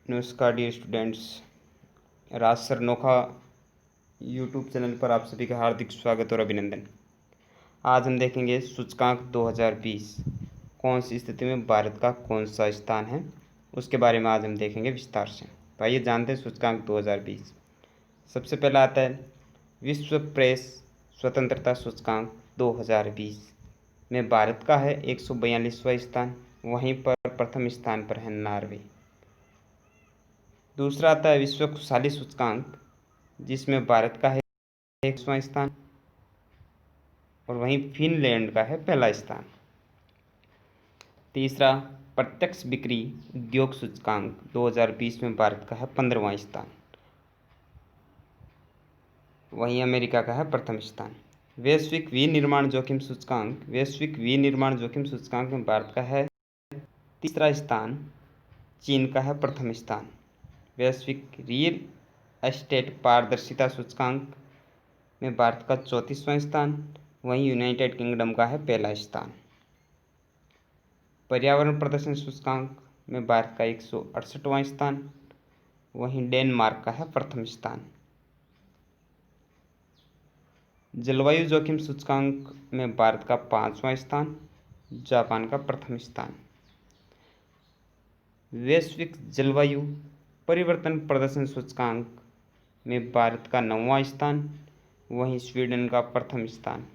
नमस्कार dear students. राज sir Nokha YouTube channel पर आप सभी का हार्दिक स्वागत और अभिनंदन। आज हम देखेंगे सूचकांक 2020 कौन सी स्थिति में भारत का कौन सा स्थान है, उसके बारे में आज हम देखेंगे विस्तार से। तो आइए जानते हैं सूचकांक 2020। सबसे पहला आता है विश्व प्रेस स्वतंत्रता सूचकांक 2020 में भारत का है 142वां स्थान, वहीं पर प्रथम स्थान पर है नॉर्वे। दूसरा आता है विश्व खुशहाली सूचकांक, जिसमें भारत का है 100वां स्थान और वहीं फिनलैंड का है पहला स्थान। तीसरा प्रत्यक्ष बिक्री उद्योग सूचकांक 2020 में भारत का है 15वां स्थान, वहीं अमेरिका का है प्रथम स्थान। वैश्विक विनिर्माण जोखिम सूचकांक में भारत का है तीसरा स्थान, चीन का है प्रथम स्थान। वैश्विक रियल एस्टेट पारदर्शिता सूचकांक में भारत का 34वां स्थान, वहीं यूनाइटेड किंगडम का है पहला स्थान। पर्यावरण प्रदर्शन सूचकांक में भारत का 168वां स्थान, वहीं डेनमार्क का है प्रथम स्थान। जलवायु जोखिम सूचकांक में भारत का 5वां स्थान, जापान का प्रथम स्थान। वैश्विक जलवायु परिवर्तन प्रदर्शन सूचकांक में भारत का 9वां स्थान, वहीं स्वीडन का प्रथम स्थान।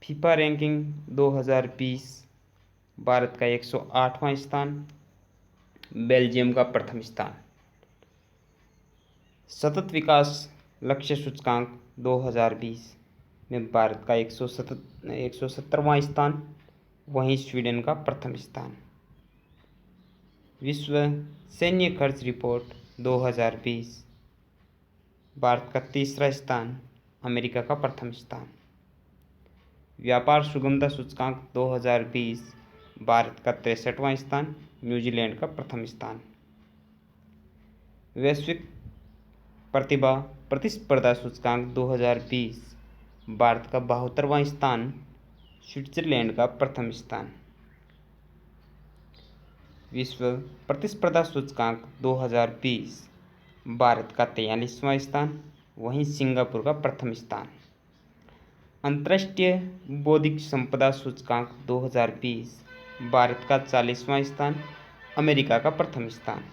फीफा रैंकिंग 2020 भारत का 108वां स्थान, बेल्जियम का प्रथम स्थान। सतत विकास लक्ष्य सूचकांक 2020 में भारत का 170वां स्थान, वहीं स्वीडन का प्रथम स्थान। विश्व सैन्य खर्च रिपोर्ट 2020 भारत का तीसरा स्थान, अमेरिका का प्रथम स्थान। व्यापार सुगमता सूचकांक 2020 भारत का 63वां स्थान, न्यूजीलैंड का प्रथम स्थान। वैश्विक प्रतिभा प्रतिस्पर्धा सूचकांक 2020 भारत का 72वां स्थान, स्विट्जरलैंड का प्रथम स्थान। विश्व प्रतिस्पर्धा सूचकांक 2020 भारत का 43वां स्थान, वहीं सिंगापुर का प्रथम स्थान। अंतर्राष्ट्रीय बौद्धिक संपदा सूचकांक 2020 भारत का 40वां स्थान, अमेरिका का प्रथम स्थान।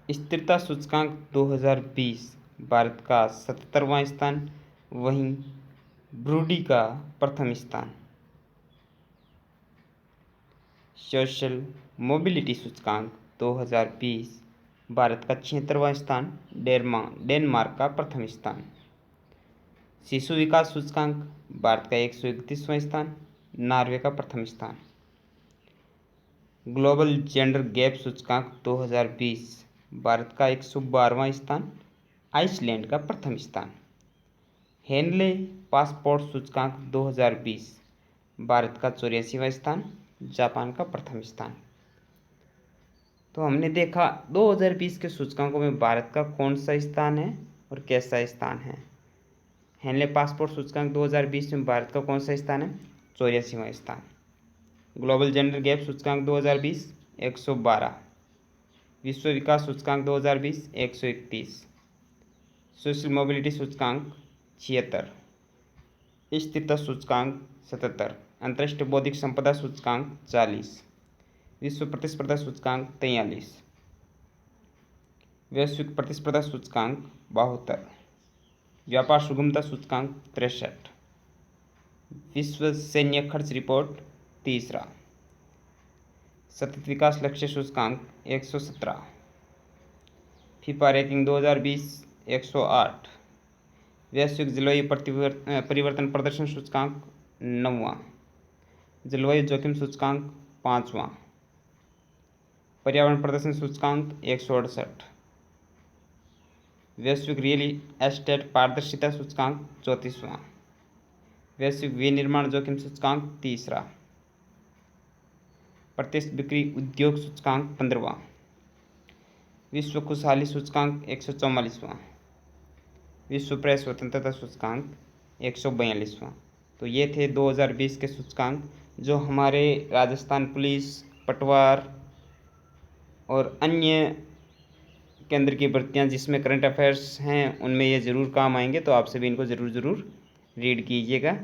स्थिरता सूचकांक 2020 भारत का 77वां स्थान, वहीं ब्रूडी का प्रथम स्थान। सोशल मोबिलिटी सूचकांक 2020 भारत का 76वां स्थान, डेनमार्क का प्रथम स्थान। शिशु विकास सूचकांक भारत का 131वां स्थान, नॉर्वे का प्रथम स्थान। ग्लोबल जेंडर गैप सूचकांक 2020 भारत का 112वां स्थान, आइसलैंड का प्रथम स्थान। हेनले पासपोर्ट सूचकांक 2020 भारत का 84वां स्थान, जापान का प्रथम स्थान। तो हमने देखा 2020 के सूचकांकों में भारत का कौन सा स्थान है और कैसा स्थान है। हेनले पासपोर्ट सूचकांक 2020 में भारत का कौन सा स्थान है, 84वां स्थान। ग्लोबल जेंडर गैप सूचकांक 2020 112। विश्व विकास सूचकांक 2020 131। सोशल मोबिलिटी सूचकांक 76। स्थिरता सूचकांक 77। अंतर्राष्ट्रीय बौद्धिक संपदा सूचकांक 40। विश्व प्रतिस्पर्धा सूचकांक 43। वैश्विक प्रतिस्पर्धा सूचकांक 72। व्यापार सुगमता सूचकांक 63। विश्व सैन्य खर्च रिपोर्ट 3। सतत विकास लक्ष्य सूचकांक 117। FIFA ranking 2020 108। वैश्विक जलवायु परिवर्तन प्रदर्शन सूचकांक 9वां। जलवायु जोखिम सूचकांक 5वां। पर्यावरण प्रदर्शन सूचकांक 168। वैश्विक रियल एस्टेट पारदर्शिता सूचकांक 34वां। वैश्विक विनिर्माण जोखिम सूचकांक 3। प्रत्यक्ष बिक्री उद्योग सूचकांक 15वां। विश्व खुशहाली सूचकांक 144वां। विश्व प्रेस स्वतंत्रता सूचकांक 142वां। तो ये थे 2020 के सूचकांक जो हमारे राजस्थान पुलिस, पटवार और अन्य केंद्र की भर्तियाँ जिसमें करंट अफेयर्स हैं उनमें ये ज़रूर काम आएंगे, तो आप सभी इनको ज़रूर रीड कीजिएगा।